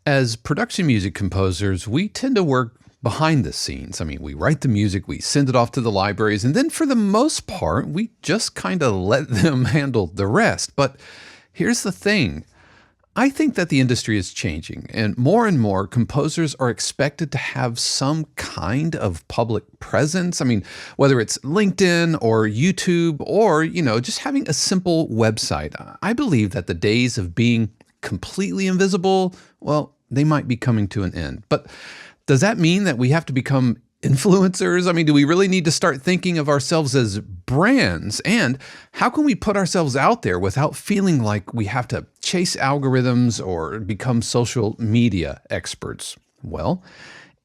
As production music composers, we tend to work behind the scenes. I mean, we write the music, we send it off to the libraries, and then for the most part, we just kind of let them handle the rest. But here's the thing. I think that the industry is changing, and more composers are expected to have some kind of public presence. I mean, whether it's LinkedIn or YouTube or, just having a simple website. I believe that the days of being completely invisible, well, they might be coming to an end. But does that mean that we have to become influencers? I mean, do we really need to start thinking of ourselves as brands? And how can we put ourselves out there without feeling like we have to chase algorithms or become social media experts? Well,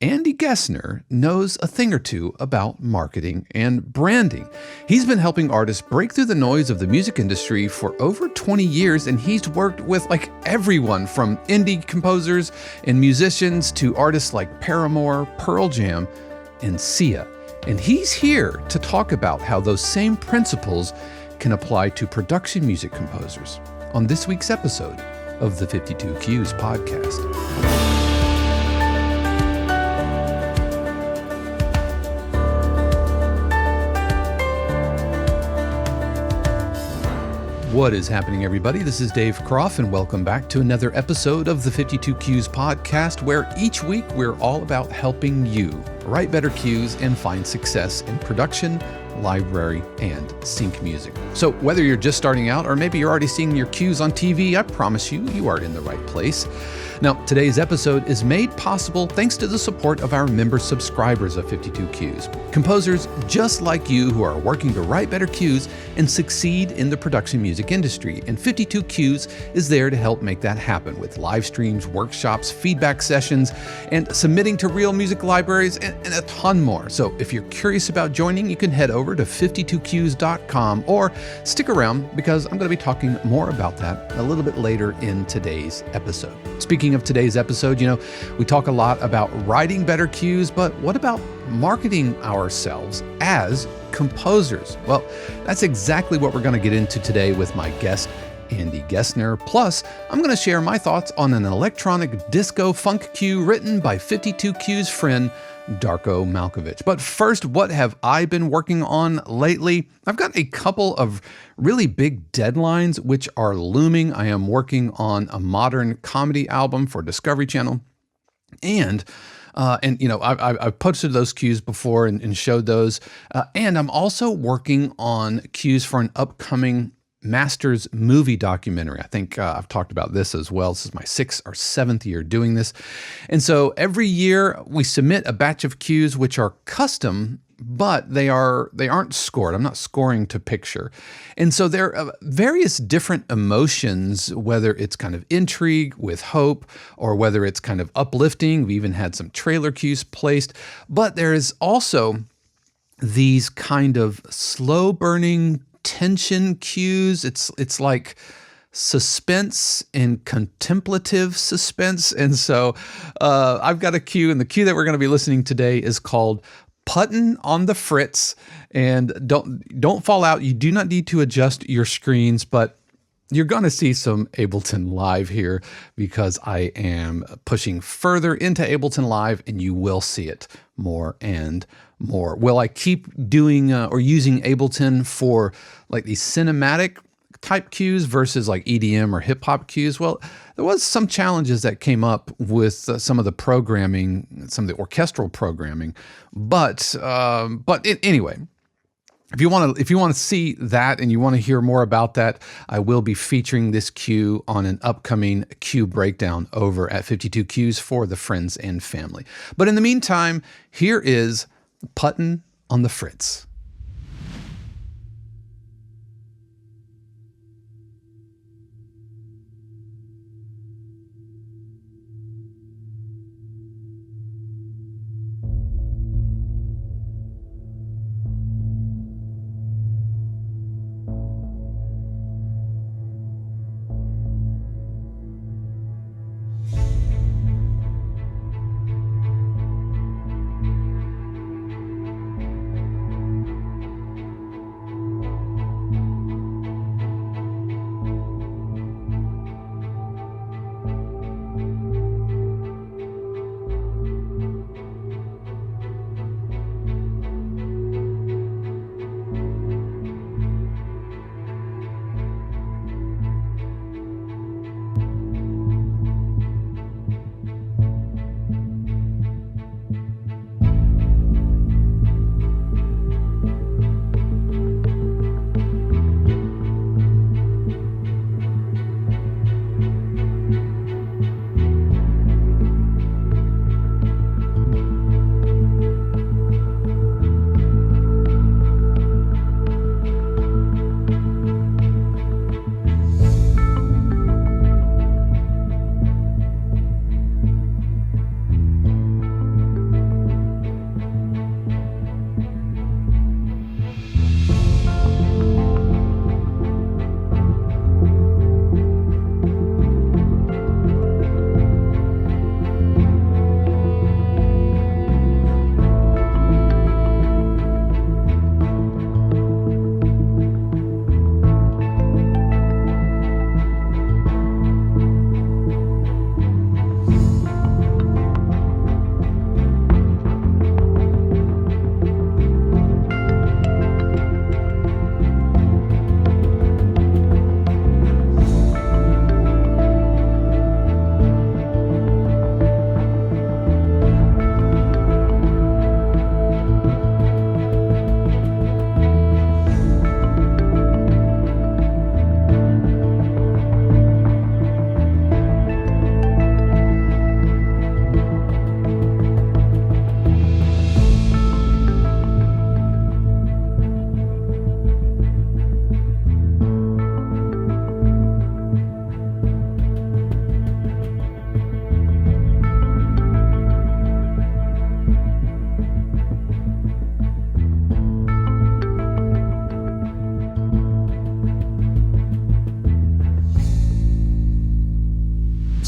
Andy Gesner knows a thing or two about marketing and branding. He's been helping artists break through the noise of the music industry for over 20 years, and he's worked with everyone from indie composers and musicians to artists like Paramore, Pearl Jam, and Sia. And he's here to talk about how those same principles can apply to production music composers on this week's episode of the 52 Cues podcast. What is happening, everybody? This is Dave Kropf, and welcome back to another episode of the 52 Cues podcast, where each week we're all about helping you write better cues and find success in production, library, and sync music. So whether you're just starting out or maybe you're already seeing your cues on TV, I promise you are in the right place. Now, today's episode is made possible thanks to the support of our member subscribers of 52 Cues, composers just like you who are working to write better cues and succeed in the production music industry. And 52 Cues is there to help make that happen with live streams, workshops, feedback sessions, and submitting to real music libraries and a ton more. So if you're curious about joining, you can head over to 52cues.com or stick around because I'm going to be talking more about that a little bit later in today's episode. Speaking of today's episode, we talk a lot about writing better cues, but what about marketing ourselves as composers? Well, that's exactly what we're going to get into today with my guest, Andy Gesner. Plus, I'm going to share my thoughts on an electronic disco funk cue written by 52 Cues Friend Darko Malcevic. But first, what have I been working on lately? I've got a couple of really big deadlines which are looming. I am working on a modern comedy album for Discovery Channel, and I've posted those cues before and showed those, and I'm also working on cues for an upcoming Masters movie documentary. I think I've talked about this as well. This is my 6th or 7th year doing this. And so every year we submit a batch of cues which are custom, but they aren't scored. I'm not scoring to picture. And so there are various different emotions, whether it's kind of intrigue with hope or whether it's kind of uplifting. We even had some trailer cues placed, but there is also these kind of slow burning tension cues. It's like suspense and contemplative suspense. And so I've got a cue, and the cue that we're going to be listening today is called Putt-in on the Fritz. And don't fall out. You do not need to adjust your screens, but you're going to see some Ableton Live here because I am pushing further into Ableton Live, and you will see it more and more. Will I keep doing or using Ableton for like these cinematic type cues versus like EDM or hip hop cues? Well, there was some challenges that came up with some of the programming, some of the orchestral programming, but anyway. If you want to see that and you want to hear more about that, I will be featuring this cue on an upcoming cue breakdown over at 52 Cues for the friends and family. But in the meantime, here is Putt-in on the Fritz.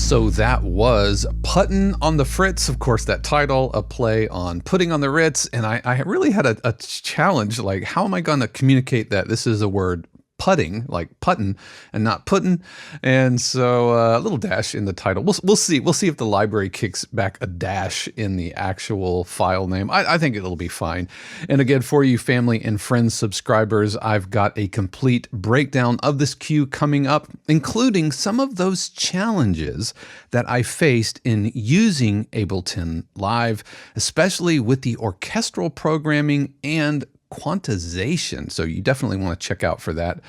So that was Putt-in on the Fritz. Of course, that title, a play on putting on the Ritz. And I really had a challenge, like, how am I going to communicate that this is a word putting, like Putt-in, and not Putt-in? And so a little dash in the title. We'll see. We'll see if the library kicks back a dash in the actual file name. I think it'll be fine. And again, for you family and friends subscribers, I've got a complete breakdown of this cue coming up, including some of those challenges that I faced in using Ableton Live, especially with the orchestral programming and quantization. So you definitely want to check out for that,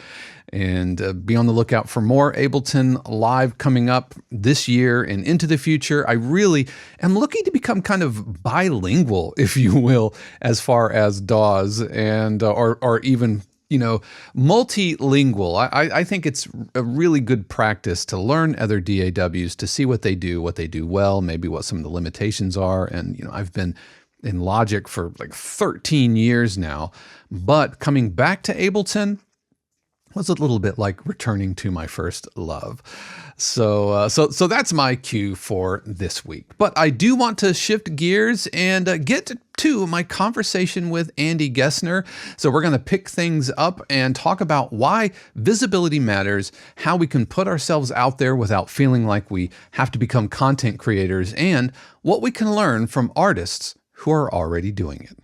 and be on the lookout for more Ableton Live coming up this year and into the future. I really am looking to become kind of bilingual, if you will, as far as DAWs and or even, you know, multilingual. I think it's a really good practice to learn other DAWs, to see what they do well, maybe what some of the limitations are. And, you know, I've been in Logic for like 13 years now, but coming back to Ableton was a little bit like returning to my first love. So that's my cue for this week. But I do want to shift gears and get to my conversation with Andy Gesner. So we're going to pick things up and talk about why visibility matters, how we can put ourselves out there without feeling like we have to become content creators, and what we can learn from artists who are already doing it.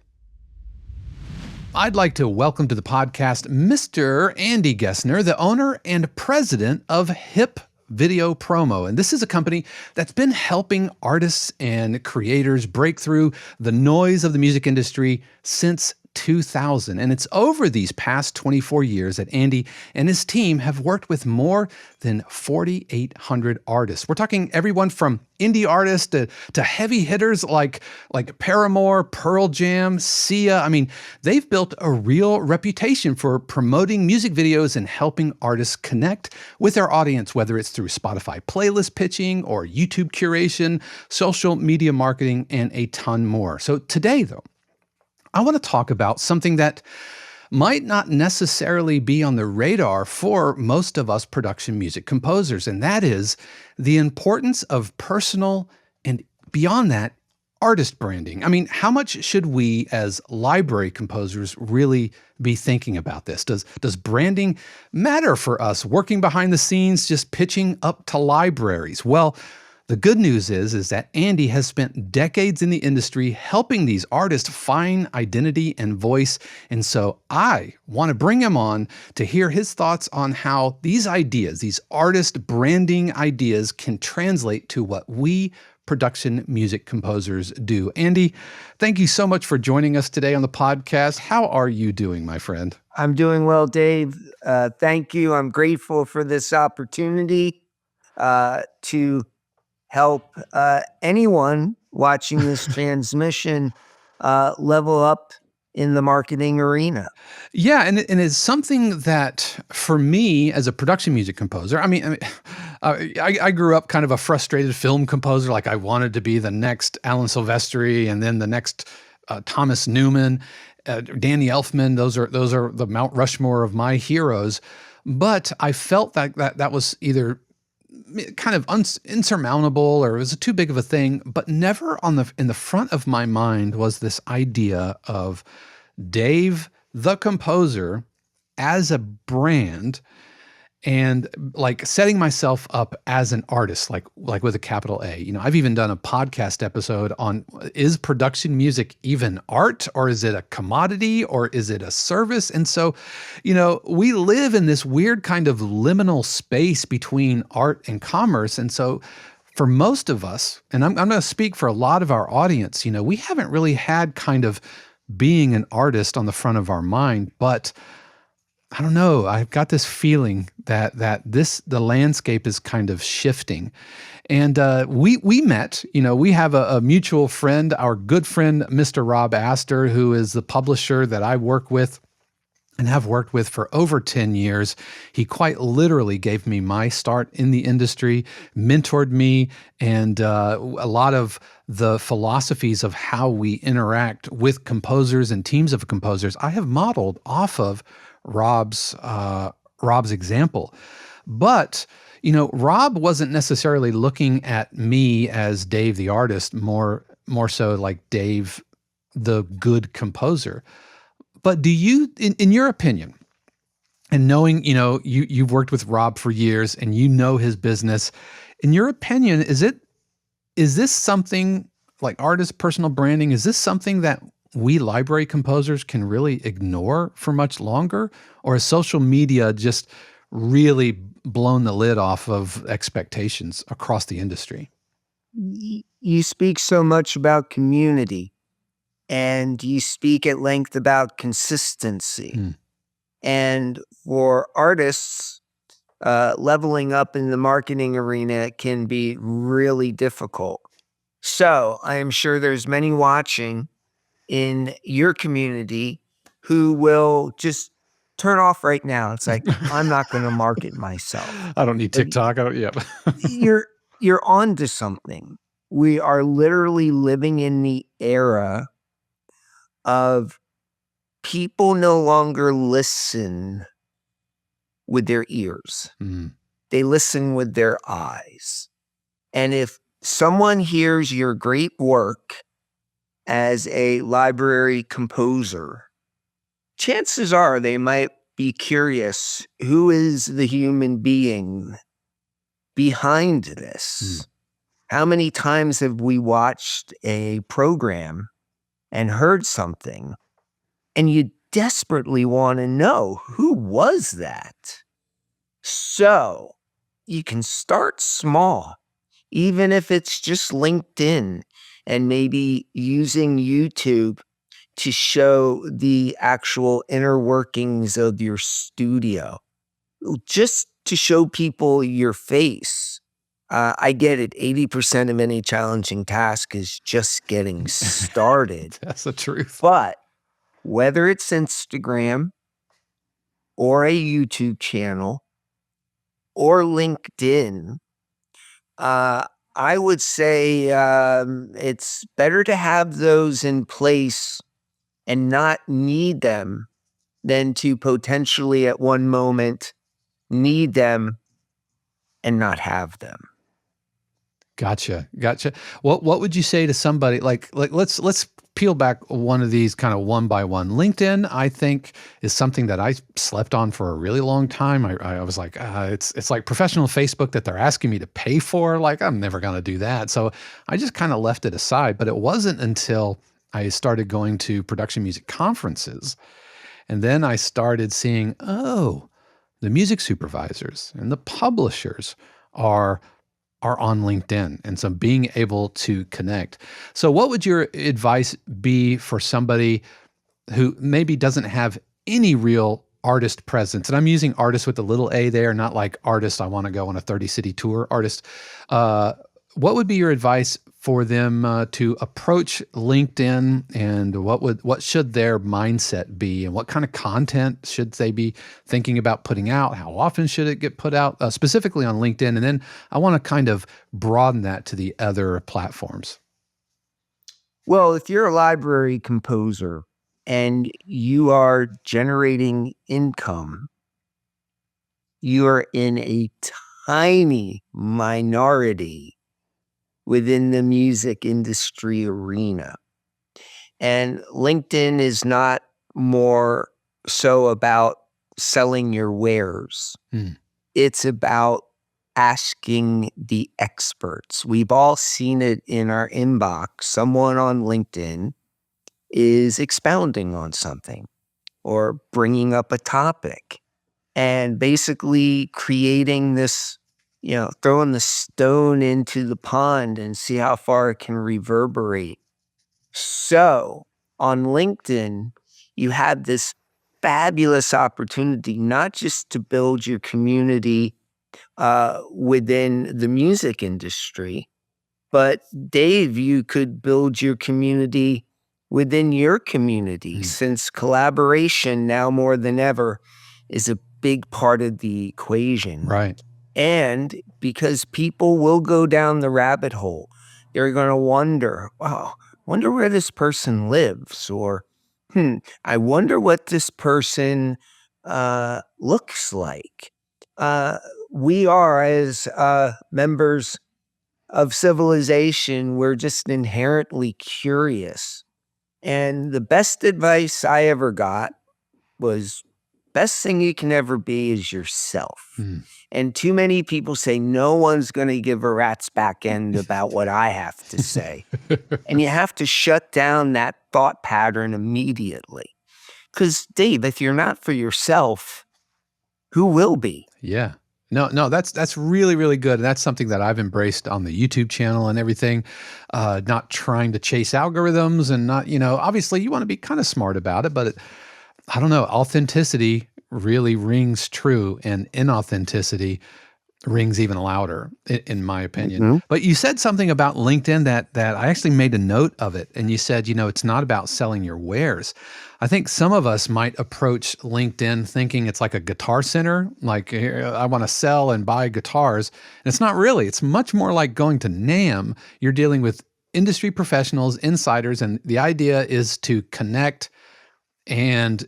I'd like to welcome to the podcast Mr. Andy Gesner, the owner and president of Hip Video Promo. And this is a company that's been helping artists and creators break through the noise of the music industry since 2000. And it's over these past 24 years that Andy and his team have worked with more than 4,800 artists. We're talking everyone from indie artists to heavy hitters like Paramore, Pearl Jam, Sia. I mean, they've built a real reputation for promoting music videos and helping artists connect with their audience, whether it's through Spotify playlist pitching or YouTube curation, social media marketing, and a ton more. So today, though, I want to talk about something that might not necessarily be on the radar for most of us production music composers, and that is the importance of personal and, beyond that, artist branding. I mean, how much should we as library composers really be thinking about this? Does branding matter for us working behind the scenes, just pitching up to libraries? Well, the good news is that Andy has spent decades in the industry helping these artists find identity and voice. And so I want to bring him on to hear his thoughts on how these ideas, these artist branding ideas, can translate to what we production music composers do. Andy, thank you so much for joining us today on the podcast. How are you doing, my friend? I'm doing well, Dave. Thank you. I'm grateful for this opportunity to help anyone watching this transmission level up in the marketing arena. Yeah, and it's something that, for me as a production music composer, I grew up kind of a frustrated film composer. Like, I wanted to be the next Alan Silvestri and then the next Thomas Newman, Danny Elfman. Those are the Mount Rushmore of my heroes. But I felt that was either kind of insurmountable, or it was too big of a thing, but never in the front of my mind was this idea of Dave the composer as a brand, and like setting myself up as an artist, like with a capital A. You know, I've even done a podcast episode on, is production music even art, or is it a commodity, or is it a service? And so, you know, we live in this weird kind of liminal space between art and commerce. And so for most of us, and I'm going to speak for a lot of our audience, you know, we haven't really had kind of being an artist on the front of our mind, but I don't know, I've got this feeling that the landscape is kind of shifting. And we met, you know, we have a mutual friend, our good friend, Mr. Rob Astor, who is the publisher that I work with and have worked with for over 10 years. He quite literally gave me my start in the industry, mentored me, and a lot of the philosophies of how we interact with composers and teams of composers I have modeled off of Rob's example. But, Rob wasn't necessarily looking at me as Dave the artist, more so like Dave the good composer. But do you, in your opinion, and knowing, you've worked with Rob for years and you know his business, in your opinion, is this something like artist personal branding? Is this something that we library composers can really ignore for much longer? Or has social media just really blown the lid off of expectations across the industry? You speak so much about community, and you speak at length about consistency. Mm. And for artists, leveling up in the marketing arena can be really difficult. So I am sure there's many watching in your community who will just turn off right now. It's like, I'm not going to market myself. I don't need But TikTok. I don't, yeah. you're on to something. We are literally living in the era of people no longer listen with their ears. Mm. They listen with their eyes. And if someone hears your great work as a library composer, chances are they might be curious, who is the human being behind this? How many times have we watched a program and heard something, and you desperately want to know, who was that? So you can start small, even if it's just LinkedIn, and maybe using YouTube to show the actual inner workings of your studio, just to show people your face. I get it. 80% of any challenging task is just getting started. That's the truth. But whether it's Instagram or a YouTube channel or LinkedIn, I would say it's better to have those in place and not need them than to potentially at one moment need them and not have them. Gotcha. What would you say to somebody like let's peel back one of these kind of one by one. LinkedIn, I think, is something that I slept on for a really long time. I was like, it's like professional Facebook that they're asking me to pay for. Like, I'm never going to do that. So I just kind of left it aside. But it wasn't until I started going to production music conferences, and then I started seeing, oh, the music supervisors and the publishers are on LinkedIn. And so being able to connect. So what would your advice be for somebody who maybe doesn't have any real artist presence? And I'm using artist with a little a there, not like artist, I want to go on a 30-city tour artist. What would be your advice for them to approach LinkedIn, and what should their mindset be, and what kind of content should they be thinking about putting out? How often should it get put out, specifically on LinkedIn? And then I want to kind of broaden that to the other platforms. Well, if you're a library composer and you are generating income, you are in a tiny minority within the music industry arena. And LinkedIn is not more so about selling your wares. It's about asking the experts. We've all seen it in our inbox. Someone on LinkedIn is expounding on something or bringing up a topic and basically creating this, throwing the stone into the pond and see how far it can reverberate. So on LinkedIn, you have this fabulous opportunity, not just to build your community within the music industry, but Dave, you could build your community within your community, since collaboration now more than ever is a big part of the equation. Right. And because people will go down the rabbit hole, they're going to wonder, wow, wonder where this person lives, or I wonder what this person looks like. we are, as members of civilization, we're just inherently curious. And the best advice I ever got was, best thing you can ever be is yourself. And too many people say, no one's going to give a rat's back end about what I have to say. And you have to shut down that thought pattern immediately. Because, Dave, if you're not for yourself, who will be? Yeah. No, that's really, really good. And that's something that I've embraced on the YouTube channel and everything. Not trying to chase algorithms and not, obviously you want to be kind of smart about it, but I don't know, authenticity really rings true, and inauthenticity rings even louder, in my opinion. But you said something about LinkedIn that I actually made a note of it. And you said, it's not about selling your wares. I think some of us might approach LinkedIn thinking it's like a guitar center, like, here, I want to sell and buy guitars. And it's not really. It's much more like going to NAMM. You're dealing with industry professionals, insiders, and the idea is to connect and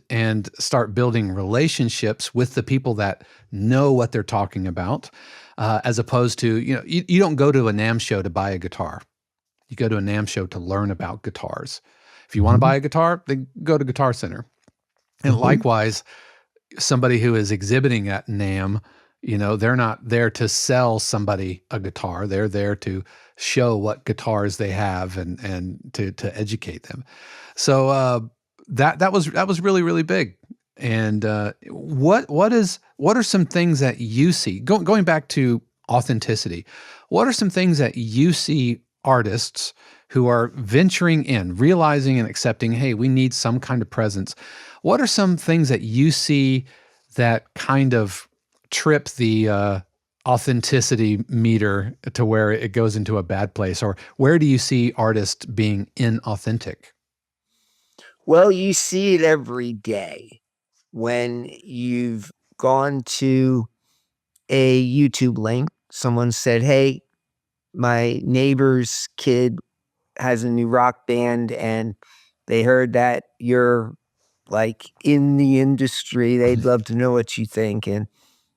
start building relationships with the people that know what they're talking about, as opposed to, you don't go to a NAMM show to buy a guitar. You go to a NAMM show to learn about guitars. If you want to buy a guitar, then go to Guitar Center. And likewise, somebody who is exhibiting at NAMM, they're not there to sell somebody a guitar. They're there to show what guitars they have and to educate them. So that was really, really big. And what are some things that you see going back to authenticity? What are some things that you see artists who are venturing in, realizing and accepting, hey, we need some kind of presence? What are some things that you see that kind of trip the authenticity meter to where it goes into a bad place? Or where do you see artists being inauthentic? Well, you see it every day when you've gone to a YouTube link. Someone said, hey, my neighbor's kid has a new rock band and they heard that you're like in the industry. They'd love to know what you think. And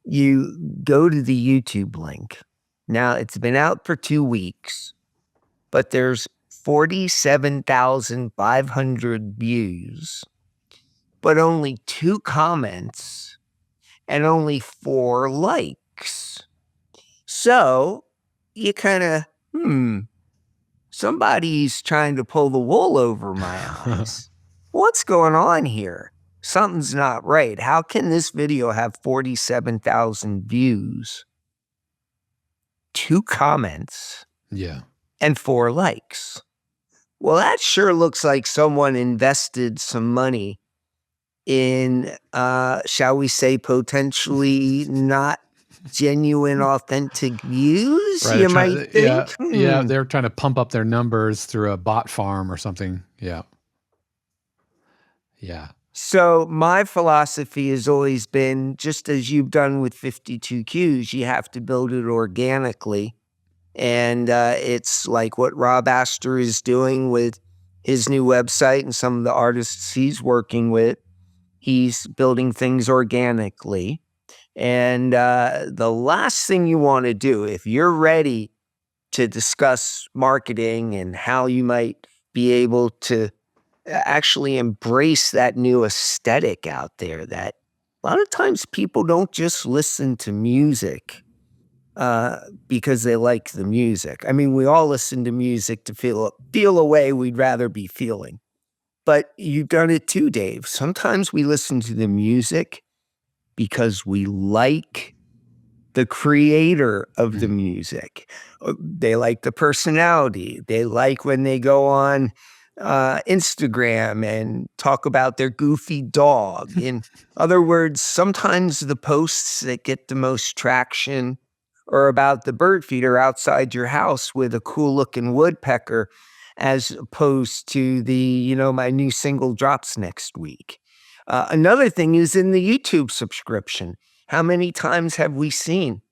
you go to the YouTube link. Now, it's been out for 2 weeks, but there's 47,500 views, but only 2 comments and only 4 likes. So you kind of, somebody's trying to pull the wool over my eyes. What's going on here? Something's not right. How can this video have 47,000 views, 2 comments, Yeah. and 4 likes? Well, that sure looks like someone invested some money in, shall we say, potentially not genuine, authentic views, Right. you might think. Yeah. They're trying to pump up their numbers through a bot farm or something. Yeah. Yeah. So my philosophy has always been, just as you've done with 52 Cues, you have to build it organically. And it's like what Rob Astor is doing with his new website and some of the artists he's working with. He's building things organically. And the last thing you want to do, if you're ready to discuss marketing and how you might be able to actually embrace that new aesthetic out there, that a lot of times people don't just listen to music because they like the music. I mean, we all listen to music to feel a way we'd rather be feeling. But you've done it too, Dave. Sometimes we listen to the music because we like the creator of the music. They like the personality. They like when they go on Instagram and talk about their goofy dog. In other words, sometimes the posts that get the most traction are about the bird feeder outside your house with a cool looking woodpecker, as opposed to the, my new single drops next week. Another thing is in the YouTube subscription. How many times have we seen,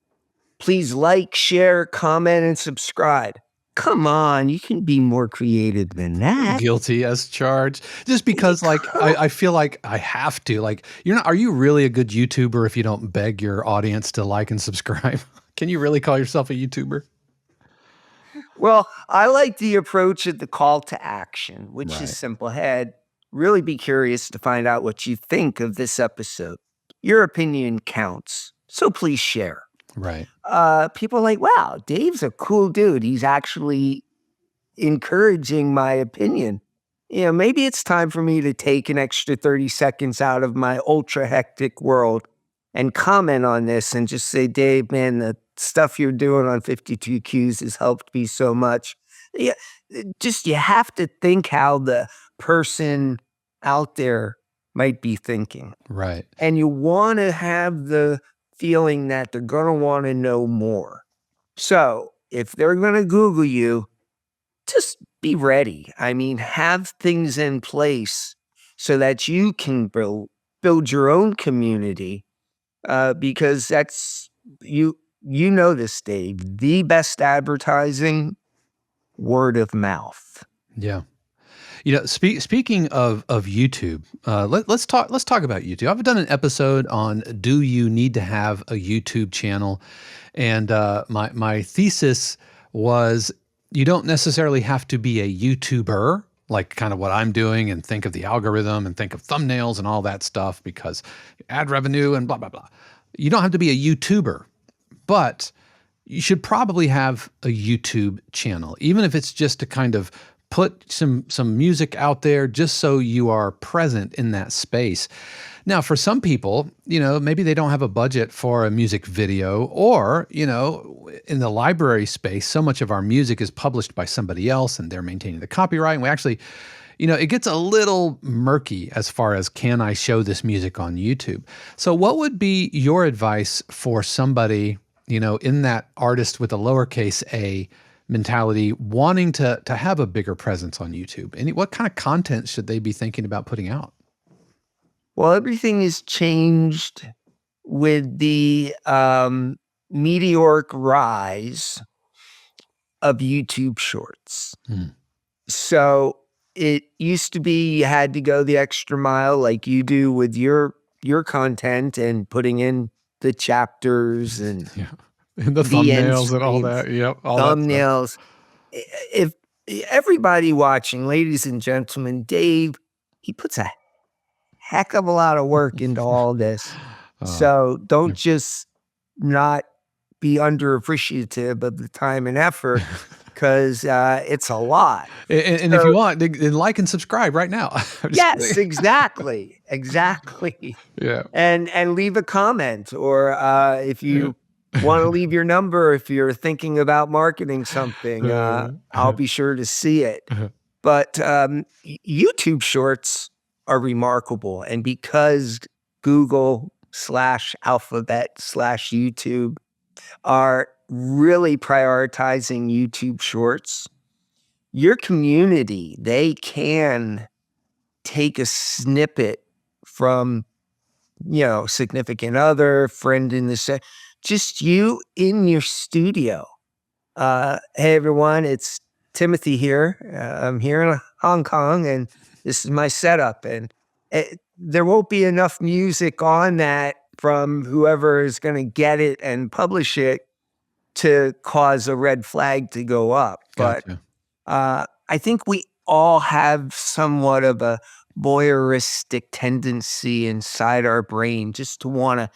please like, share, comment, and subscribe? come on, you can be more creative than that. Guilty as charged. Just because, like, I feel like I have to. Like, are you really a good YouTuber if you don't beg your audience to like and subscribe? Can you really call yourself a YouTuber? Well, I like the approach of the call to action, which is Right. simple. Head, really be curious to find out what you think of this episode. Your opinion counts, so please share. Right. People are like, wow, Dave's a cool dude. He's actually encouraging my opinion. Maybe it's time for me to take an extra 30 seconds out of my ultra hectic world and comment on this and just say, Dave, man, the stuff you're doing on 52 Cues has helped me so much. Yeah, just you have to think how the person out there might be thinking. Right. And you want to have the feeling that they're going to want to know more. So if they're going to Google you, just be ready. I mean, have things in place so that you can build your own community, because that's you know this, Dave. The best advertising, word of mouth. Yeah. Speaking of YouTube, let's talk about YouTube. I've done an episode on do you need to have a YouTube channel, and my thesis was you don't necessarily have to be a YouTuber, like kind of what I'm doing, and think of the algorithm and think of thumbnails and all that stuff because ad revenue and blah blah blah. You don't have to be a YouTuber, but you should probably have a YouTube channel, even if it's just to kind of put some music out there just so you are present in that space. Now, for some people, maybe they don't have a budget for a music video, or, in the library space, so much of our music is published by somebody else and they're maintaining the copyright. And we actually, it gets a little murky as far as, can I show this music on YouTube? So what would be your advice for somebody, in that artist with a lowercase a mentality, wanting to have a bigger presence on YouTube? And what kind of content should they be thinking about putting out? Well, everything has changed with the meteoric rise of YouTube Shorts. So it used to be you had to go the extra mile like you do with your content and putting in the chapters and And the the end thumbnails and all screens, that. Yep. All that stuff. thumbnails. If everybody watching, ladies and gentlemen, Dave, he puts a heck of a lot of work into all this. So don't just not be underappreciative of the time and effort, because it's a lot. And if you want, then like and subscribe right now. Yes, exactly. Yeah. And leave a comment, or if you want to leave your number, if you're thinking about marketing something, I'll be sure to see it. But YouTube Shorts are remarkable. And because Google/Alphabet/YouTube are really prioritizing YouTube Shorts, your community, they can take a snippet from, significant other, friend in the set, just you in your studio. Hey everyone, it's Timothy here. I'm here in Hong Kong, and this is my setup. And there won't be enough music on that from whoever is going to get it and publish it to cause a red flag to go up. Gotcha. But I think we all have somewhat of a voyeuristic tendency inside our brain just to want to,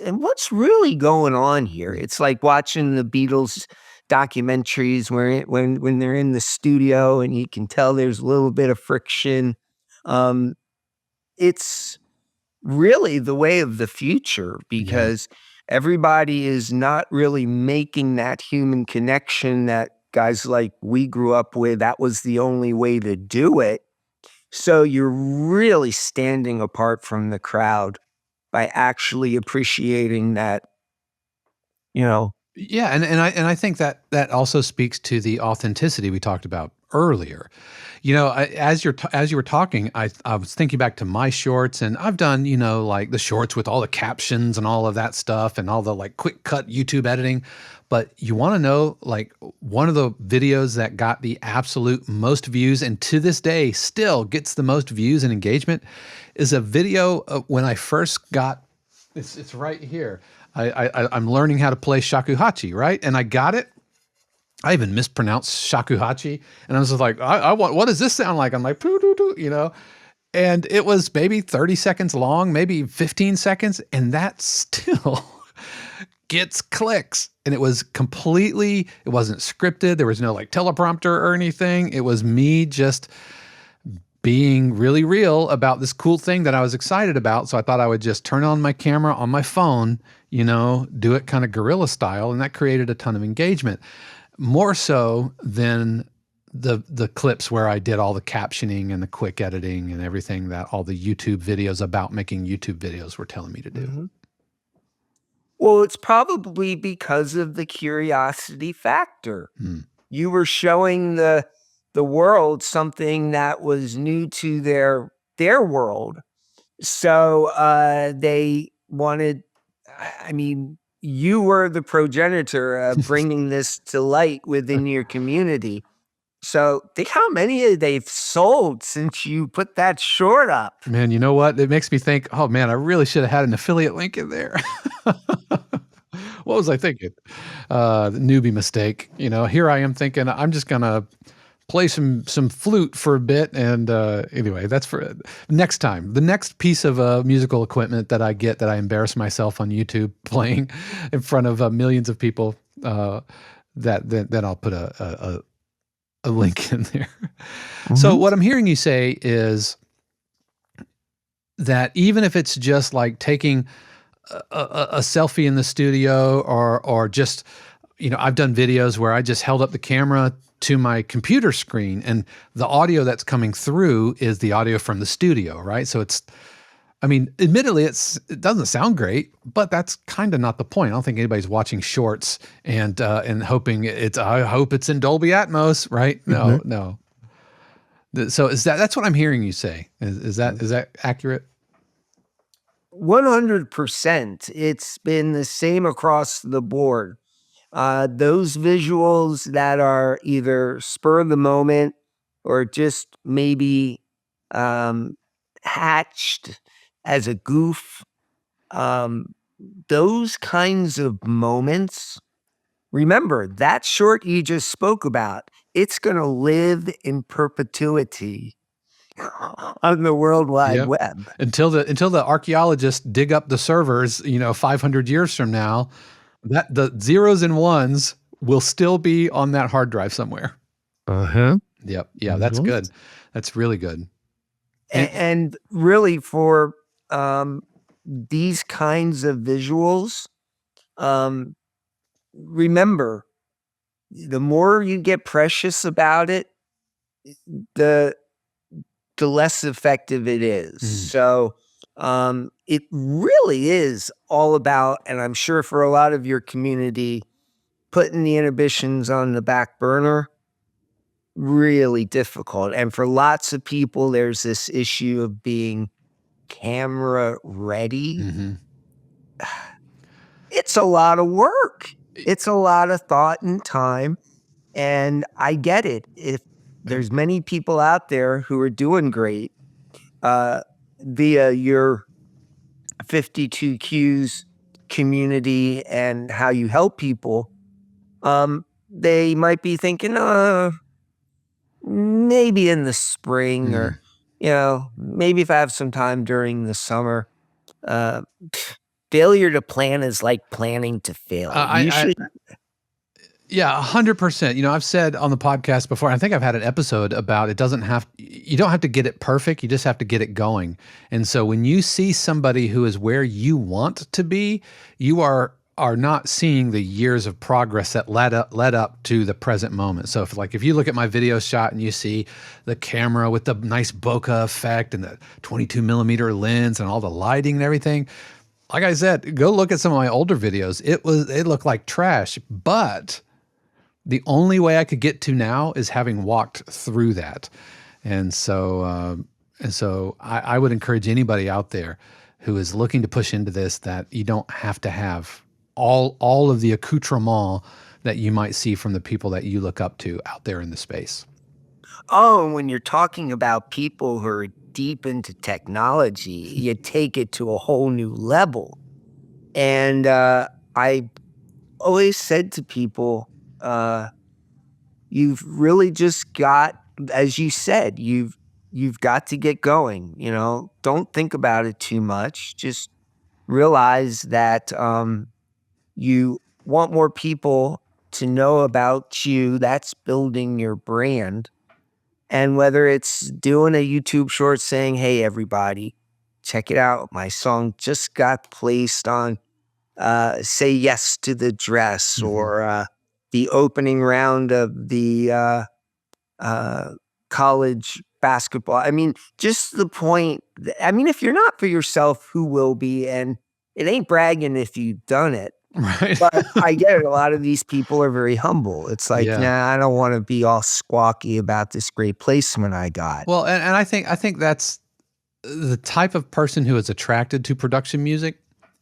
and what's really going on here? It's like watching the Beatles documentaries where when they're in the studio and you can tell there's a little bit of friction. It's really the way of the future, because everybody is not really making that human connection that guys like we grew up with. That was the only way to do it. So you're really standing apart from the crowd by actually appreciating that, Yeah, and I think that also speaks to the authenticity we talked about earlier. As you were talking, I was thinking back to my shorts, and I've done, like the shorts with all the captions and all of that stuff and all the like quick cut YouTube editing. But you want to know, like, one of the videos that got the absolute most views and to this day still gets the most views and engagement is a video of when I first got, it's right here. I'm learning how to play shakuhachi, right? And I got it. I even mispronounced shakuhachi, and I was just like, I want, what does this sound like? I'm like, poo-doo-doo, and it was maybe 30 seconds long, maybe 15 seconds, and that still gets clicks. And it wasn't scripted. There was no like teleprompter or anything. It was me just being really real about this cool thing that I was excited about. So I thought I would just turn on my camera on my phone, do it kind of guerrilla style, and that created a ton of engagement. More so than the clips where I did all the captioning and the quick editing and everything that all the YouTube videos about making YouTube videos were telling me to do. Mm-hmm. Well, it's probably because of the curiosity factor. You were showing the world something that was new to their world. So they wanted, you were the progenitor of bringing this to light within your community. So think how many they've sold since you put that short up. Man, you know what? It makes me think, oh man, I really should have had an affiliate link in there. What was I thinking? The newbie mistake. Here I am thinking I'm just going to play some flute for a bit. And anyway, that's for next time. The next piece of musical equipment that I get that I embarrass myself on YouTube playing in front of millions of people, then I'll put a link in there. Mm-hmm. So what I'm hearing you say is that even if it's just like taking a selfie in the studio or just, I've done videos where I just held up the camera to my computer screen and the audio that's coming through is the audio from the studio, right? So admittedly, it doesn't sound great, but that's kind of not the point. I don't think anybody's watching shorts and hoping I hope it's in Dolby Atmos, right? No, mm-hmm. No. So that's what I'm hearing you say. Is that accurate? 100%. It's been the same across the board. Those visuals that are either spur of the moment or just maybe hatched as a goof, those kinds of moments, remember that short you just spoke about, it's going to live in perpetuity on the World Wide Web. Until the archaeologists dig up the servers, 500 years from now, that the zeros and ones will still be on that hard drive somewhere. Uh-huh. Yep. Yeah, that's good. That's really good. And really for these kinds of visuals, remember, the more you get precious about it, the less effective it is. So it really is all about, and I'm sure for a lot of your community, putting the inhibitions on the back burner, really difficult. And for lots of people, there's this issue of being camera ready. Mm-hmm. It's a lot of work. It's a lot of thought and time. And I get it. If there's many people out there who are doing great via your 52 Cues community and how you help people, they might be thinking, maybe in the spring or, maybe if I have some time during the summer. Failure to plan is like planning to fail. Yeah, 100%. I've said on the podcast before, I think I've had an episode about you don't have to get it perfect. You just have to get it going. And so when you see somebody who is where you want to be, you are not seeing the years of progress that led up to the present moment. So if you look at my video shot and you see the camera with the nice bokeh effect and the 22 millimeter lens and all the lighting and everything, like I said, go look at some of my older videos. It looked like trash, but the only way I could get to now is having walked through that. And so I would encourage anybody out there who is looking to push into this, that you don't have to have all of the accoutrement that you might see from the people that you look up to out there in the space. Oh, and when you're talking about people who are deep into technology, you take it to a whole new level. And I always said to people, you've really just got, as you said, you've got to get going. Don't think about it too much. Just realize that you want more people to know about you. That's building your brand. And whether it's doing a YouTube short saying, hey, everybody, check it out. My song just got placed on Say Yes to the Dress, Mm-hmm. or the opening round of the college basketball. I mean, just the point. I mean, if you're not for yourself, who will be? And it ain't bragging if you've done it. Right. But I get it. A lot of these people are very humble. It's like, Yeah. nah, I don't want to be all squawky about this great placement I got. Well, and I think that's the type of person who is attracted to production music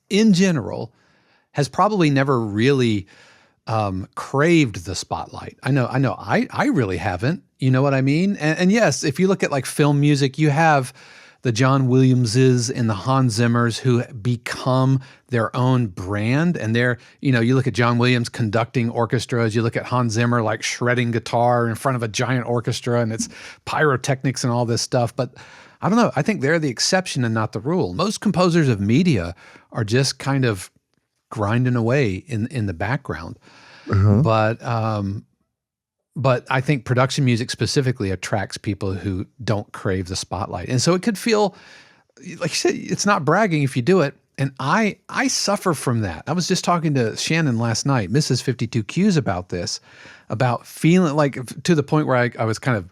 in general has probably never really craved the spotlight. I really haven't. You know what I mean? And yes, if you look at like film music, you have the John Williamses and the Hans Zimmers who become their own brand. And you look at John Williams conducting orchestras, you look at Hans Zimmer like shredding guitar in front of a giant orchestra, and it's pyrotechnics and all this stuff. But I don't know. I think they're the exception and not the rule. Most composers of media are just kind of grinding away in the background. Mhm. But I think production music specifically attracts people who don't crave the spotlight. And so it could feel, like you said, it's not bragging if you do it. And I suffer from that. I was just talking to Shannon last night, Mrs. 52 Cues, about this, about feeling like, to the point where I was kind of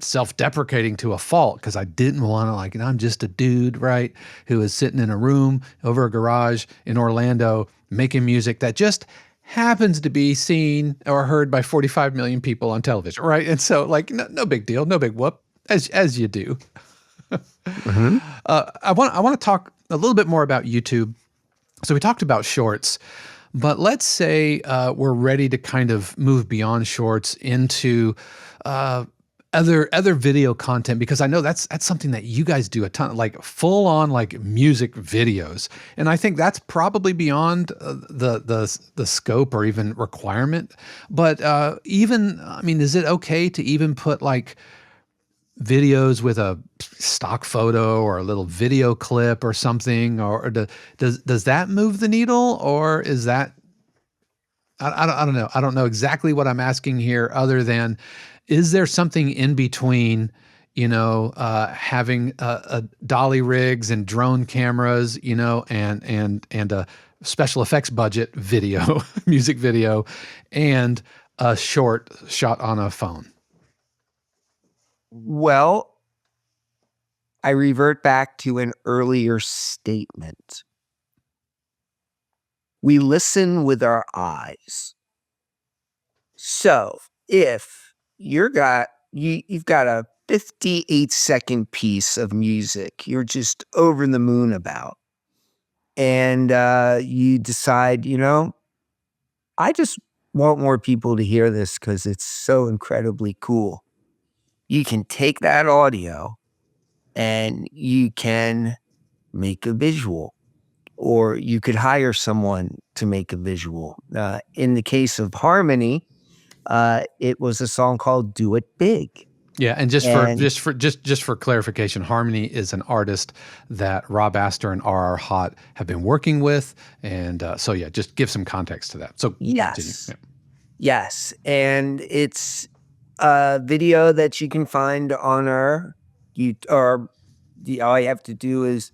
self-deprecating to a fault, because I didn't want to, like, I'm just a dude, right, who is sitting in a room over a garage in Orlando making music that just happens to be seen or heard by 45 million people on television, right? And so, like, no big deal, no big whoop, as you do. Mhm. I want to talk a little bit more about YouTube. So we talked about shorts, but let's say we're ready to kind of move beyond shorts into other video content, because I know that's something that you guys do a ton, like full on like music videos, and I think that's probably beyond the scope or even requirement. But even, I mean, is it okay to even put like videos with a stock photo or a little video clip or something, or does that move the needle, or is that, I don't know. I don't know exactly what I'm asking here, other than, is there something in between, having a dolly rigs and drone cameras, and a special effects budget video, music video, and a short shot on a phone? Well, I revert back to an earlier statement. We listen with our eyes. So if you've got a 58-second piece of music you're just over the moon about, and you decide, I just want more people to hear this because it's so incredibly cool. You can take that audio and you can make a visual, or you could hire someone to make a visual. In the case of Harmony, it was a song called "Do It Big." Yeah, and And just for clarification, Harmony is an artist that Rob Astor and R.R. Hott have been working with, and so yeah, just give some context to that. So continue. yes, Yeah. yes, and it's a video that you can find on all you have to do is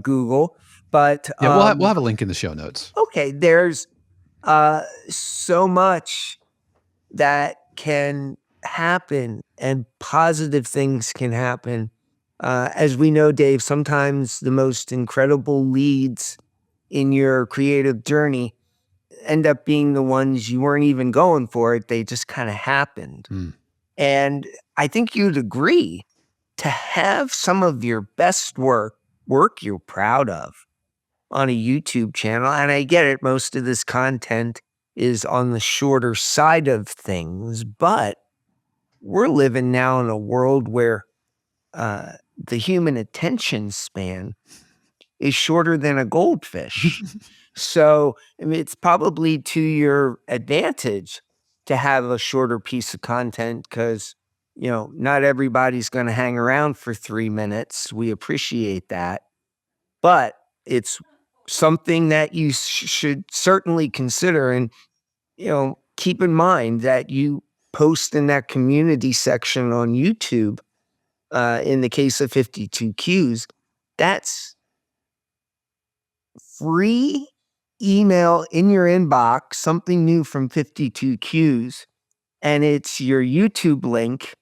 Google. But Yeah, we'll have a link in the show notes. okay, there's so much that can happen, and positive things can happen. As we know, Dave, sometimes the most incredible leads in your creative journey end up being the ones you weren't even going for it. They just kind of happened. And I think you'd agree, to have some of your best work you're proud of, on a YouTube channel, and I get it, most of this content is on the shorter side of things, but we're living now in a world where the human attention span is shorter than a goldfish. So I mean, it's probably to your advantage to have a shorter piece of content because, not everybody's going to hang around for 3 minutes. We appreciate that. But it's something that you should certainly consider. And, keep in mind that you post in that community section on YouTube, in the case of 52 Cues, that's free email in your inbox, something new from 52 Cues, and it's your YouTube link.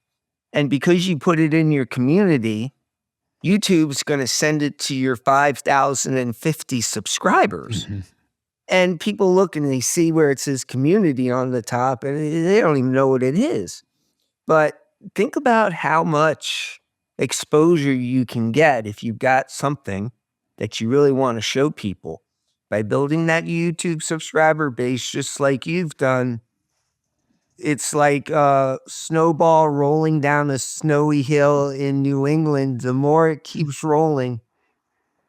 And because you put it in your community, YouTube's going to send it to your 5,050 subscribers. And people look and they see where it says community on the top, and they don't even know what it is. But think about how much exposure you can get if you've got something that you really want to show people by building that YouTube subscriber base, just like you've done. It's like a snowball rolling down a snowy hill in New England. The more it keeps rolling,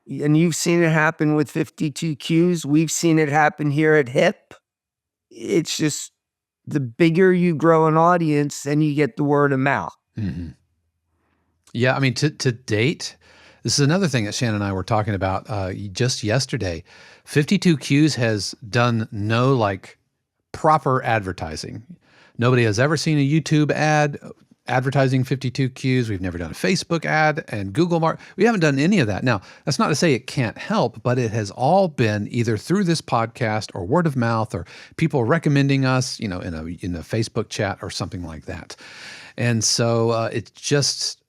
and you've seen it happen with 52 Cues, we've seen it happen here at HIP. It's just, the bigger you grow an audience, then you get the word of mouth. Yeah, I mean, to date, this is another thing that Shannon and I were talking about just yesterday. 52 Cues has done no proper advertising. Nobody has ever seen a YouTube ad advertising 52 Cues. We've never done a Facebook ad and Google we haven't done any of that. Now, that's not to say it can't help, but it has all been either through this podcast or word of mouth or people recommending us, in a Facebook chat or something like that. And so it's just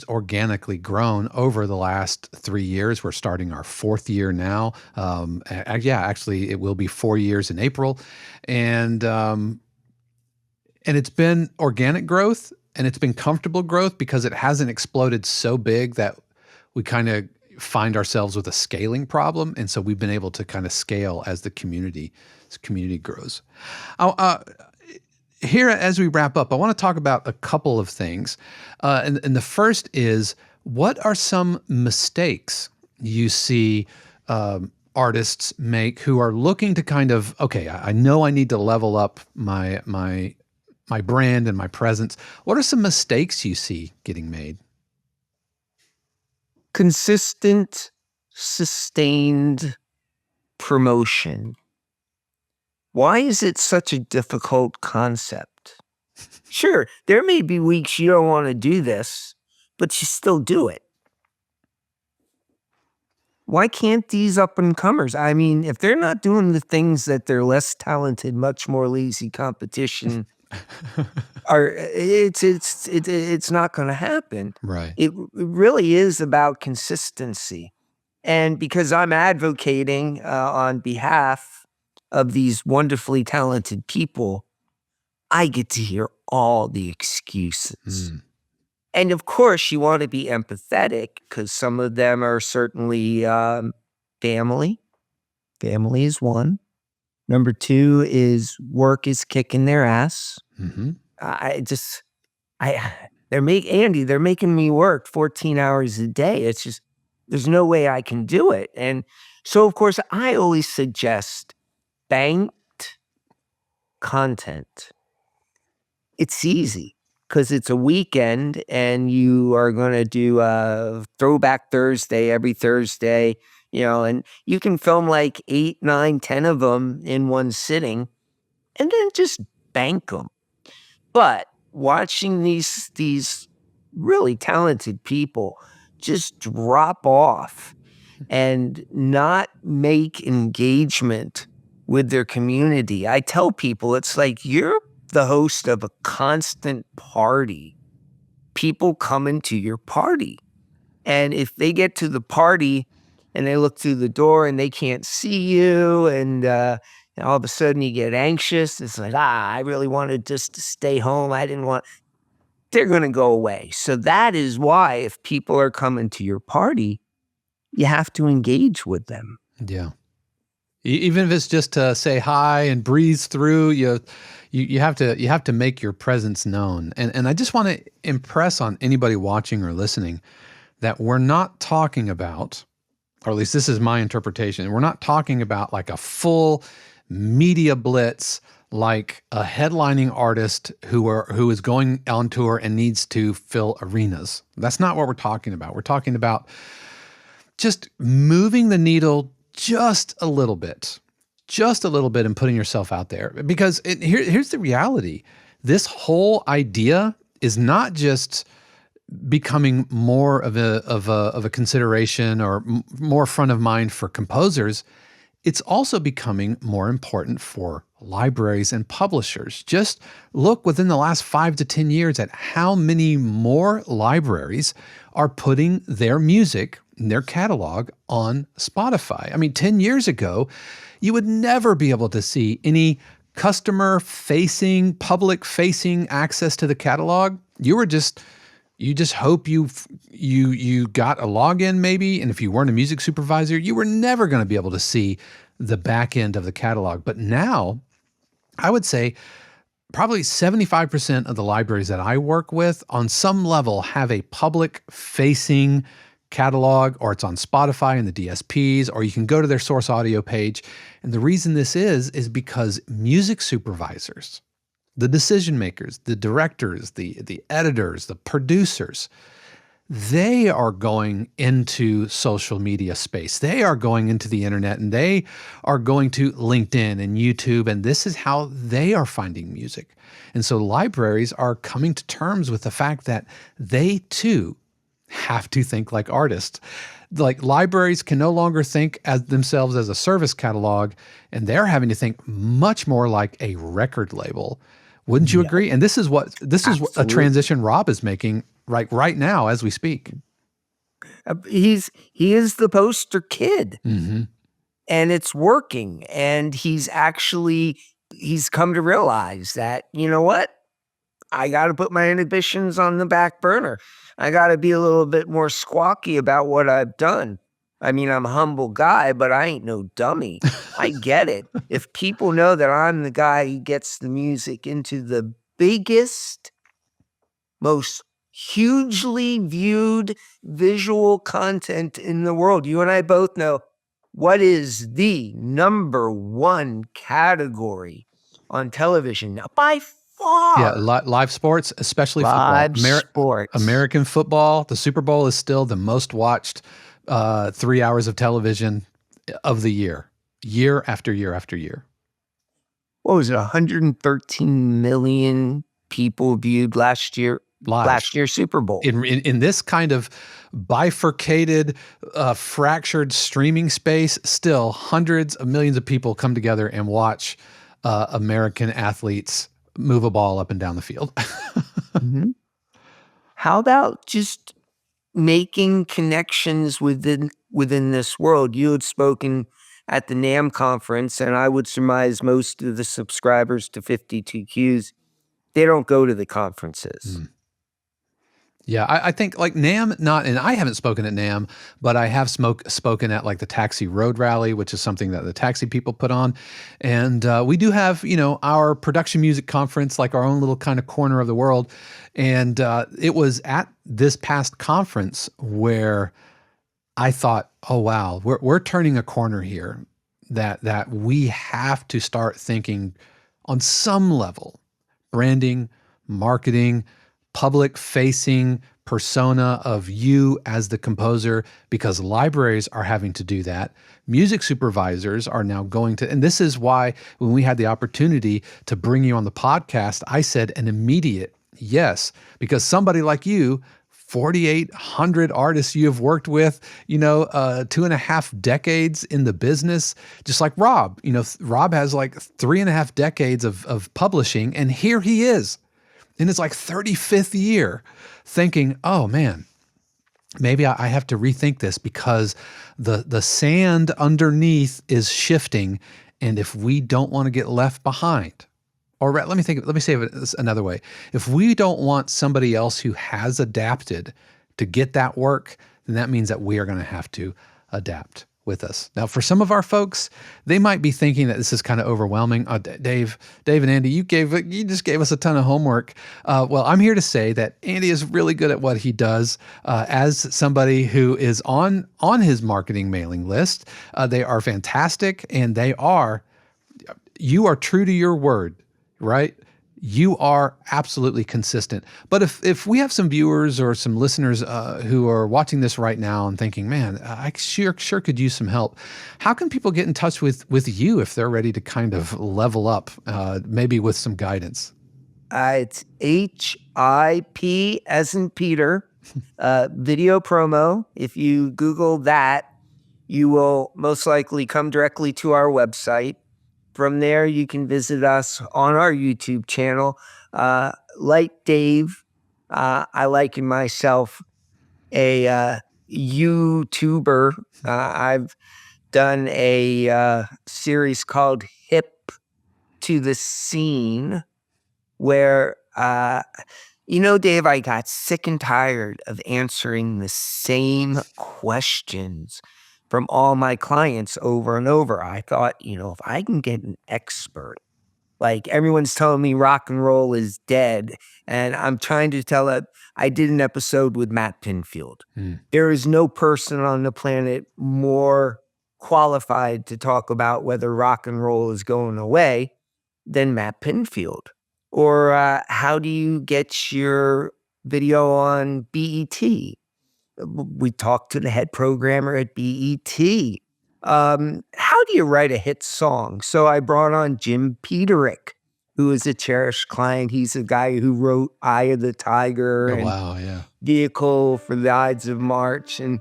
organically grown over the last 3 years. We're starting our 4th year now. Actually, it will be 4 years in April. And it's been organic growth, and it's been comfortable growth because it hasn't exploded so big that we kind of find ourselves with a scaling problem. And so we've been able to kind of scale as the community grows. Here, as we wrap up, I want to talk about a couple of things. And the first is, what are some mistakes you see artists make who are looking to kind of, okay, I know I need to level up my brand and my presence. What are some mistakes you see getting made? Consistent, sustained promotion. Why is it such a difficult concept? Sure, there may be weeks you don't want to do this, but you still do it. Why can't these up-and-comers? I mean, if they're not doing the things that their less talented, much more lazy competition it's not going to happen. Right. It really is about consistency. And because I'm advocating on behalf of these wonderfully talented people, I get to hear all the excuses. And of course, you want to be empathetic because some of them are certainly family. Family is one. Number 2 is work is kicking their ass. They're making me work 14 hours a day. It's just, there's no way I can do it. And so, of course, I always suggest banked content. It's easy because it's a weekend and you are going to do a Throwback Thursday every Thursday, and you can film like 8, 9, 10 of them in one sitting and then just bank them. But watching these really talented people just drop off and not make engagement with their community. I tell people, it's like you're the host of a constant party. People come into your party. And if they get to the party and they look through the door and they can't see you, and And all of a sudden you get anxious. It's like, I really wanted just to stay home. I didn't want, they're going to go away. So that is why if people are coming to your party, you have to engage with them. Yeah. Even if it's just to say hi and breeze through, you have to make your presence known. And I just want to impress on anybody watching or listening that we're not talking about, or at least this is my interpretation, we're not talking about like a full media blitz, like a headlining artist who is going on tour and needs to fill arenas. That's not what we're talking about. We're talking about just moving the needle just a little bit and putting yourself out there. Because here's the reality. This whole idea is not just becoming more of a consideration or more front of mind for composers. It's also becoming more important for libraries and publishers. Just look within the last 5 to 10 years at how many more libraries are putting their music, their catalog on Spotify. I mean, 10 years ago, you would never be able to see any customer-facing, public-facing access to the catalog. You just hope you got a login maybe, and if you weren't a music supervisor, you were never going to be able to see the back end of the catalog. But now, I would say probably 75% of the libraries that I work with on some level have a public-facing catalog, or it's on Spotify and the DSPs, or you can go to their source audio page. And the reason this is because music supervisors, the decision makers, the directors, the editors, the producers, they are going into social media space. They are going into the internet, and they are going to LinkedIn and YouTube, and this is how they are finding music. And so libraries are coming to terms with the fact that they too have to think like artists. Like libraries can no longer think as themselves as a service catalog, and they're having to think much more like a record label. Wouldn't you agree? And this is a transition Rob is making right now as we speak. He is the poster kid, Mm-hmm. and it's working. And he's come to realize that, you know what? I got to put my inhibitions on the back burner. I got to be a little bit more squawky about what I've done. I mean, I'm a humble guy, but I ain't no dummy. I get it. If people know that I'm the guy who gets the music into the biggest, most hugely viewed visual content in the world, you and I both know what is the number one category on television now by far. Yeah, live sports, especially live football. Sports. American football. The Super Bowl is still the most watched 3 hours of television of the year after year after year. What was it? 113 million people viewed last year. Last year's Super Bowl. In this kind of bifurcated, fractured streaming space, still hundreds of millions of people come together and watch American athletes move a ball up and down the field. Mm-hmm. How about just making connections within this world? You had spoken at the NAMM conference, and I would surmise most of the subscribers to 52 Cues, they don't go to the conferences. Mm. Yeah, I think like NAMM, and I haven't spoken at NAMM, but I have spoken at like the Taxi Road Rally, which is something that the taxi people put on. And we do have, our production music conference, like our own little kind of corner of the world. And it was at this past conference where I thought, oh, wow, we're turning a corner here, that we have to start thinking on some level, branding, marketing, public-facing persona of you as the composer, because libraries are having to do that. Music supervisors are now going to, and this is why when we had the opportunity to bring you on the podcast, I said an immediate yes, because somebody like you, 4,800 artists you have worked with, 2.5 decades in the business, just like Rob. Rob has like 3.5 decades of publishing, and here he is in his like 35th year thinking, oh man, maybe I have to rethink this because the sand underneath is shifting And if we don't want to get left behind, or let me say it another way. If we don't want somebody else who has adapted to get that work, then that means that we are going to have to adapt with us. Now, for some of our folks, they might be thinking that this is kind of overwhelming. Dave and Andy, you just gave us a ton of homework. Well, I'm here to say that Andy is really good at what he does. As somebody who is on his marketing mailing list, they are fantastic, and you are true to your word, right? You are absolutely consistent. But if we have some viewers or some listeners who are watching this right now and thinking, man, I sure could use some help, how can people get in touch with you if they're ready to kind of level up, maybe with some guidance? It's HIP as in Peter, video promo. If you Google that, you will most likely come directly to our website. From there, you can visit us on our YouTube channel. Like Dave, I liken myself a YouTuber. I've done a series called Hip to the Scene, where, Dave, I got sick and tired of answering the same questions from all my clients over and over. I thought, if I can get an expert, like everyone's telling me rock and roll is dead, and I'm trying to tell it. I did an episode with Matt Pinfield. There is no person on the planet more qualified to talk about whether rock and roll is going away than Matt Pinfield. Or how do you get your video on BET? We talked to the head programmer at BET. How do you write a hit song? So I brought on Jim Peterick, who is a cherished client. He's the guy who wrote Eye of the Tiger and Vehicle for the Ides of March. And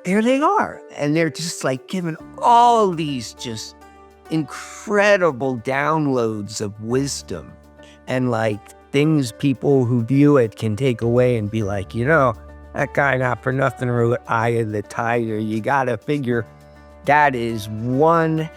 there they are. And they're just like giving all these just incredible downloads of wisdom and like things people who view it can take away and be like, that guy not for nothing wrote Eye of the Tiger. You got to figure that is one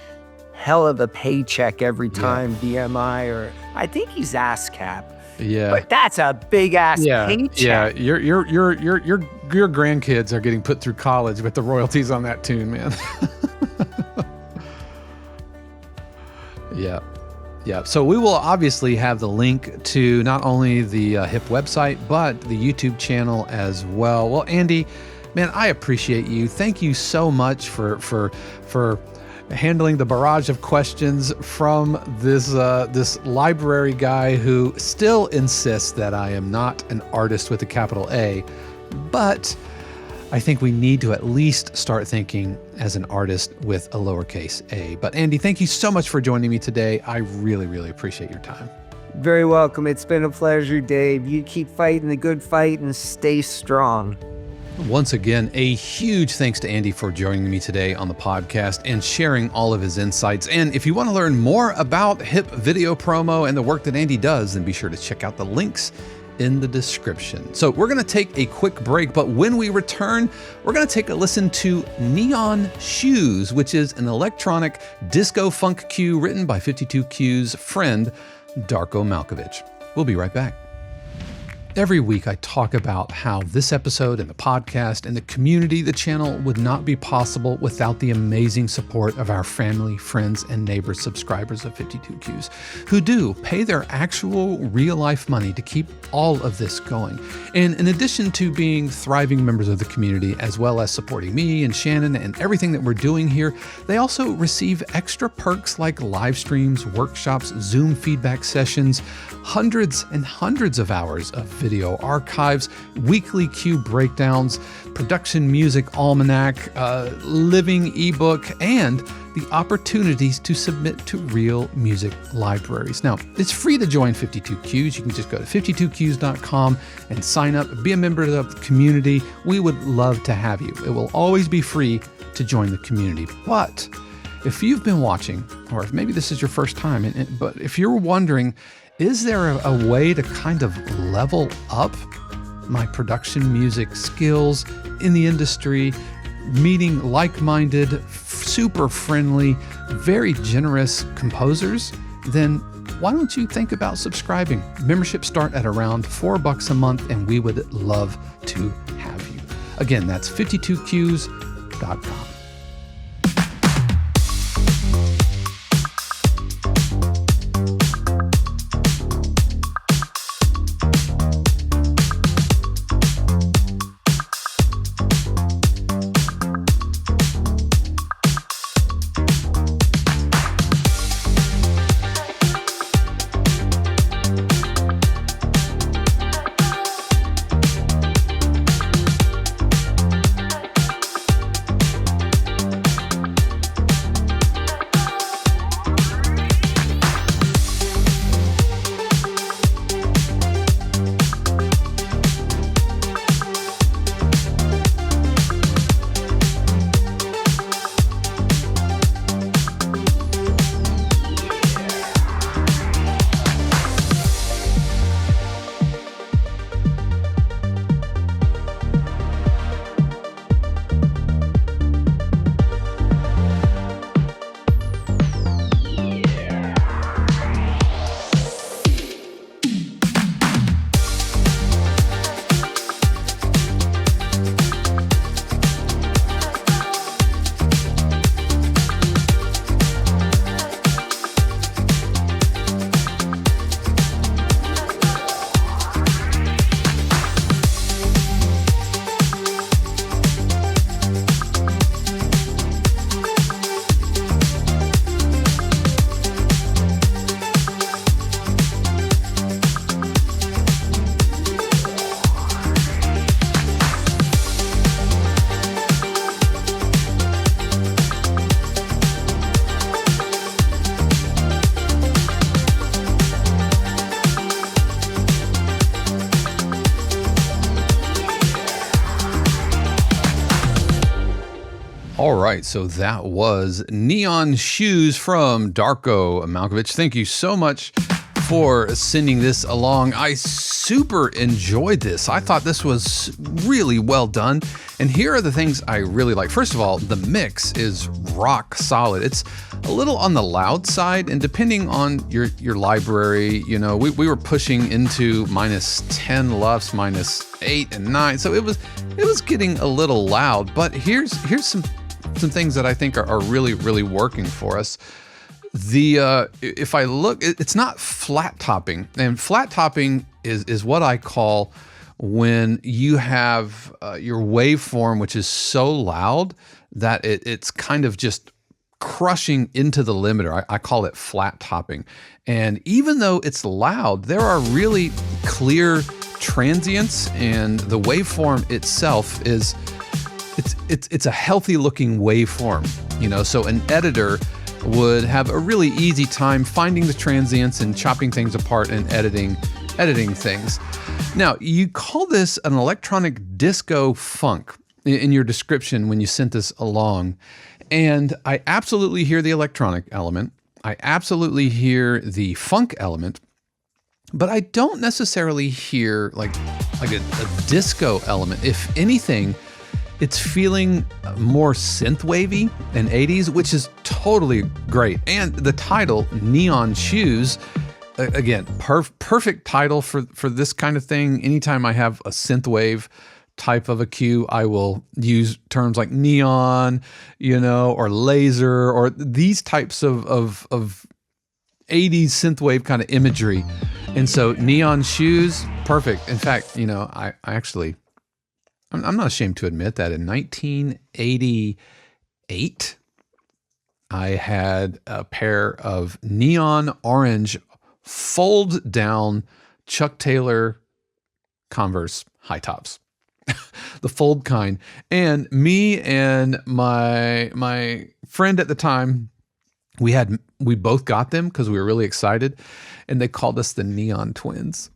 hell of a paycheck every time BMI, or I think he's ASCAP. Yeah. But that's a big ass paycheck. Yeah. Your grandkids are getting put through college with the royalties on that tune, man. Yeah. Yeah, so we will obviously have the link to not only the HIP website, but the YouTube channel as well. Well, Andy, man, I appreciate you. Thank you so much for handling the barrage of questions from this library guy who still insists that I am not an artist with a capital A, but I think we need to at least start thinking as an artist with a lowercase a. But Andy, thank you so much for joining me today. I really, really appreciate your time. Very welcome. It's been a pleasure, Dave. You keep fighting the good fight and stay strong. Once again, a huge thanks to Andy for joining me today on the podcast and sharing all of his insights. And if you want to learn more about HIP video promo and the work that Andy does, then be sure to check out the links in the description. So we're going to take a quick break, but when we return, we're going to take a listen to Neon Shoes, which is an electronic disco funk cue written by 52 Cues friend Darko Malcevic. We'll be right back. Every week I talk about how this episode and the podcast and the community, the channel, would not be possible without the amazing support of our family, friends, and neighbors, subscribers of 52 Cues, who do pay their actual real-life money to keep all of this going. And in addition to being thriving members of the community, as well as supporting me and Shannon and everything that we're doing here, they also receive extra perks like live streams, workshops, Zoom feedback sessions, hundreds and hundreds of hours of video archives, weekly cue breakdowns, production music almanac, living ebook, and the opportunities to submit to real music libraries. Now, it's free to join 52 Cues. You can just go to 52cues.com and sign up, be a member of the community. We would love to have you. It will always be free to join the community. But if you've been watching, or if maybe this is your first time, but if you're wondering, is there a way to kind of level up my production music skills in the industry, meeting like-minded, super friendly, very generous composers, then why don't you think about subscribing? Memberships start at around $4 a month, and we would love to have you. Again, that's 52cues.com. All right, so that was Neon Shoes from Darko Malcevic. Thank you so much for sending this along. I super enjoyed this. I thought this was really well done. And here are the things I really like. First of all, the mix is rock solid. It's a little on the loud side, and depending on your library, you know, we were pushing into -10 LUFS, -8 and 9. So it was getting a little loud, but here's some things that I think are really, really working for us. If I look, it's not flat topping, and flat topping is what I call when you have your waveform, which is so loud that it's kind of just crushing into the limiter. I call it flat topping. And even though it's loud, there are really clear transients, and the waveform itself is it's a healthy looking waveform, you know, so an editor would have a really easy time finding the transients and chopping things apart and editing things. Now, you call this an electronic disco funk in your description when you sent this along, and I absolutely hear the electronic element. I absolutely hear the funk element, but I don't necessarily hear like a disco element. If anything, it's feeling more synth wavy and 80s, which is totally great. And the title, Neon Shoes, again, perfect title for this kind of thing. Anytime I have a synthwave type of a cue, I will use terms like neon, you know, or laser, or these types of 80s synthwave kind of imagery. And so Neon Shoes, perfect. In fact, you know, I'm not ashamed to admit that in 1988, I had a pair of neon orange fold down Chuck Taylor Converse high tops, the fold kind. And me and my friend at the time, we both got them because we were really excited, and they called us the Neon Twins.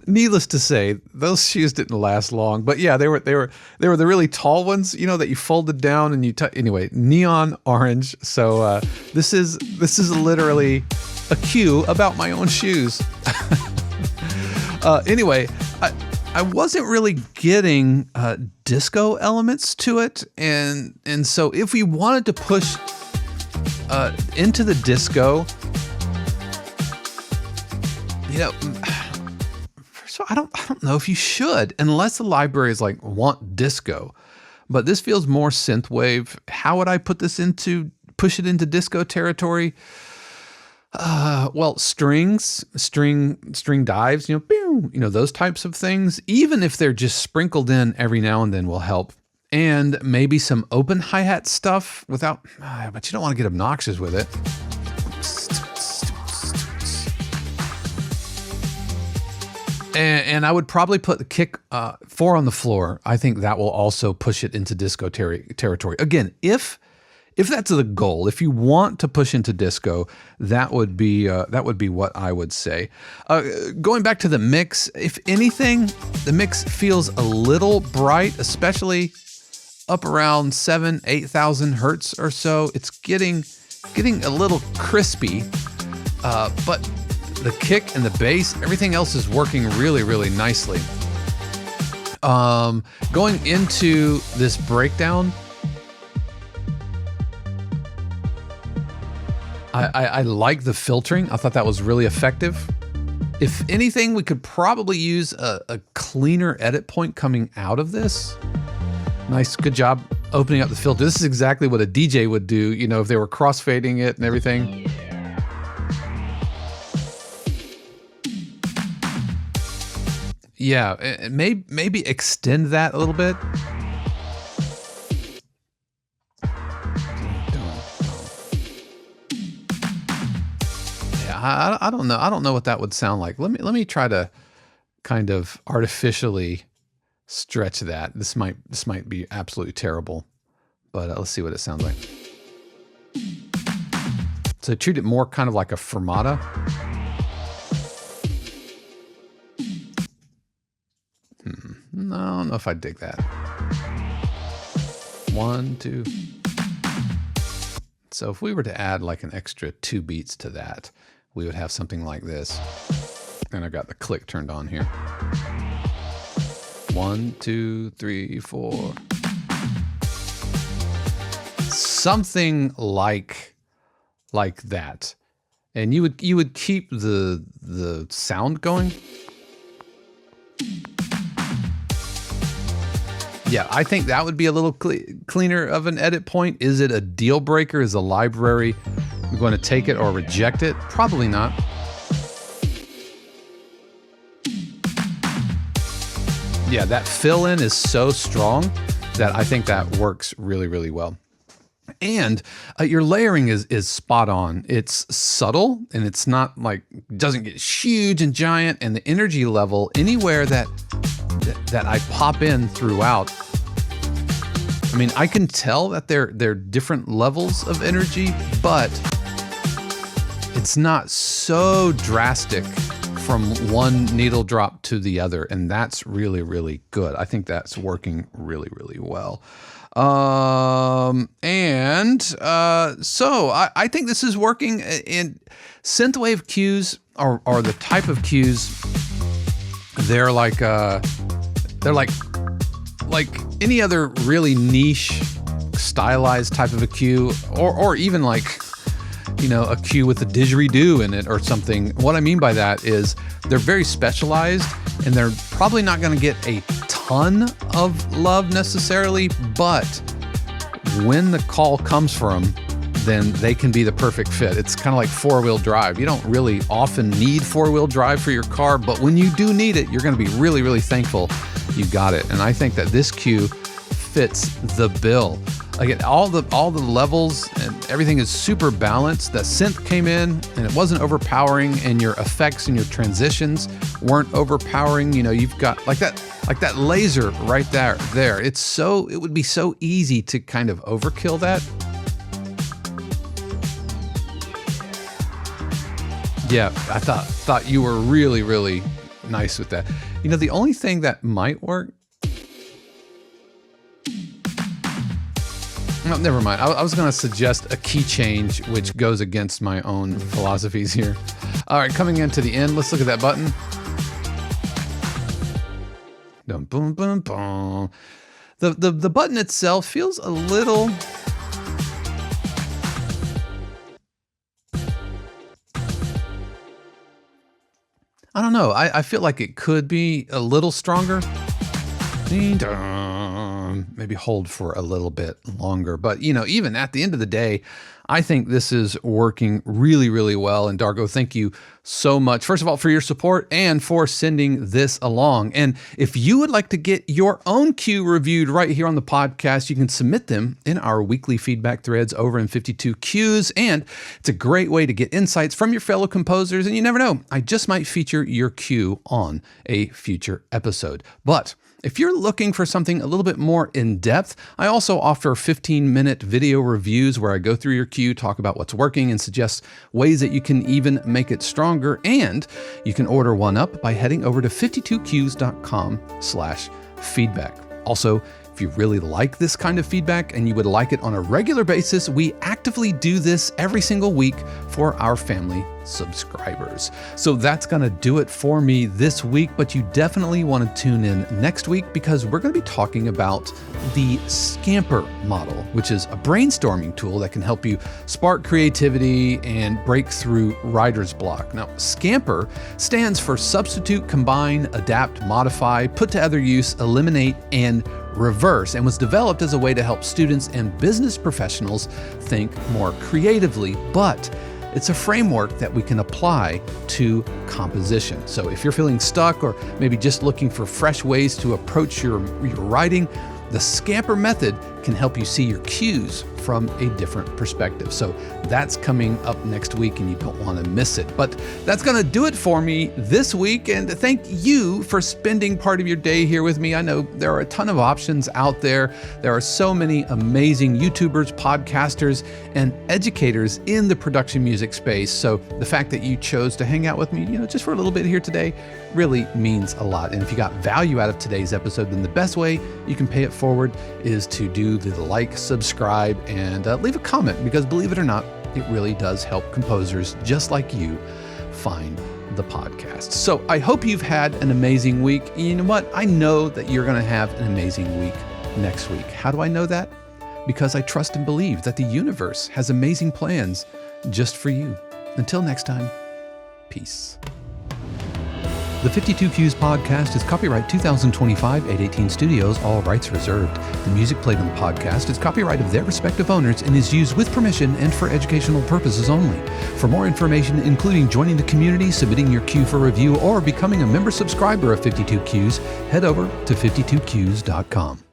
Needless to say, those shoes didn't last long, but yeah, they were the really tall ones, you know, that you folded down and anyway, neon orange. So this is literally a cue about my own shoes. Anyway, I wasn't really getting disco elements to it, and so if we wanted to push into the disco, you know, so I don't know if you should, unless the library is like want disco, but this feels more synthwave. How would I push it into disco territory? Well, string dives, those types of things, even if they're just sprinkled in every now and then, will help. And maybe some open hi-hat stuff but you don't want to get obnoxious with it. And I would probably put the kick 4 on the floor. I think that will also push it into disco territory. Again, if that's the goal, if you want to push into disco, that would be what I would say. Going back to the mix, if anything, the mix feels a little bright, especially up around 8,000 hertz or so. It's getting a little crispy, but the kick and the bass, everything else is working really, really nicely. Going into this breakdown, I like the filtering. I thought that was really effective. If anything, we could probably use a cleaner edit point coming out of this. Nice, good job opening up the filter. This is exactly what a DJ would do, if they were crossfading it and everything. Yeah, and maybe extend that a little bit. I don't know. I don't know what that would sound like. Let me try to kind of artificially stretch that. This might be absolutely terrible, but let's see what it sounds like. So treat it more kind of like a fermata. No, I don't know if I dig that. 1, 2. So if we were to add like an extra 2 beats to that, we would have something like this. And I got the click turned on here. 1, 2, 3, 4. Something like that. And you would keep the sound going. Yeah, I think that would be a little cleaner of an edit point. Is it a deal breaker? Is the library going to take it or reject it? Probably not. Yeah, that fill in is so strong that I think that works really, really well. And your layering is spot on. It's subtle and it's not like, doesn't get huge and giant, and the energy level anywhere that I pop in throughout. I mean, I can tell that they're different levels of energy, but it's not so drastic from one needle drop to the other, and that's really, really good. I think that's working really, really well. So I think this is working. And synthwave cues are the type of cues. They're like any other really niche, stylized type of a cue, or even like, a cue with a didgeridoo in it or something. What I mean by that is they're very specialized, and they're probably not going to get a ton of love necessarily, but when the call comes for them, then they can be the perfect fit. It's kind of like 4-wheel drive. You don't really often need 4-wheel drive for your car, but when you do need it, you're going to be really, really thankful you got it. And I think that this cue fits the bill. Like all the levels and everything is super balanced. The synth came in and it wasn't overpowering, and your effects and your transitions weren't overpowering. You've got like that laser right there. It would be so easy to kind of overkill that. Yeah, I thought you were really, really nice with that. The only thing that might work. No, never mind. I was going to suggest a key change, which goes against my own philosophies here. All right, coming into the end, let's look at that button. Boom, boom, boom, boom. The button itself feels a little... I don't know. I feel like it could be a little stronger. Maybe hold for a little bit longer. But, even at the end of the day, I think this is working really, really well. And Darko, thank you so much, first of all, for your support and for sending this along. And if you would like to get your own cue reviewed right here on the podcast, you can submit them in our weekly feedback threads over in 52 Cues. And it's a great way to get insights from your fellow composers. And you never know, I just might feature your cue on a future episode. But if you're looking for something a little bit more in-depth, I also offer 15-minute video reviews where I go through your cue, talk about what's working, and suggest ways that you can even make it stronger. And you can order one up by heading over to 52cues.com/feedback. Also, if you really like this kind of feedback and you would like it on a regular basis, we actively do this every single week for our family subscribers. So that's going to do it for me this week, but you definitely want to tune in next week because we're going to be talking about the Scamper model, which is a brainstorming tool that can help you spark creativity and break through writer's block. Now, Scamper stands for substitute, combine, adapt, modify, put to other use, eliminate, and reverse, and was developed as a way to help students and business professionals think more creatively, but it's a framework that we can apply to composition. So if you're feeling stuck or maybe just looking for fresh ways to approach your writing, the Scamper method can help you see your cues from a different perspective. So that's coming up next week and you don't want to miss it. But that's going to do it for me this week. And thank you for spending part of your day here with me. I know there are a ton of options out there. There are so many amazing YouTubers, podcasters, and educators in the production music space. So the fact that you chose to hang out with me, just for a little bit here today really means a lot. And if you got value out of today's episode, then the best way you can pay it forward is to do the like, subscribe, and leave a comment, because believe it or not, it really does help composers just like you find the podcast. So I hope you've had an amazing week. You know what? I know that you're going to have an amazing week next week. How do I know that? Because I trust and believe that the universe has amazing plans just for you. Until next time, peace. The 52 Cues podcast is copyright 2025 818 Studios, all rights reserved. The music played on the podcast is copyright of their respective owners and is used with permission and for educational purposes only. For more information, including joining the community, submitting your cue for review, or becoming a member subscriber of 52 Cues, head over to 52cues.com.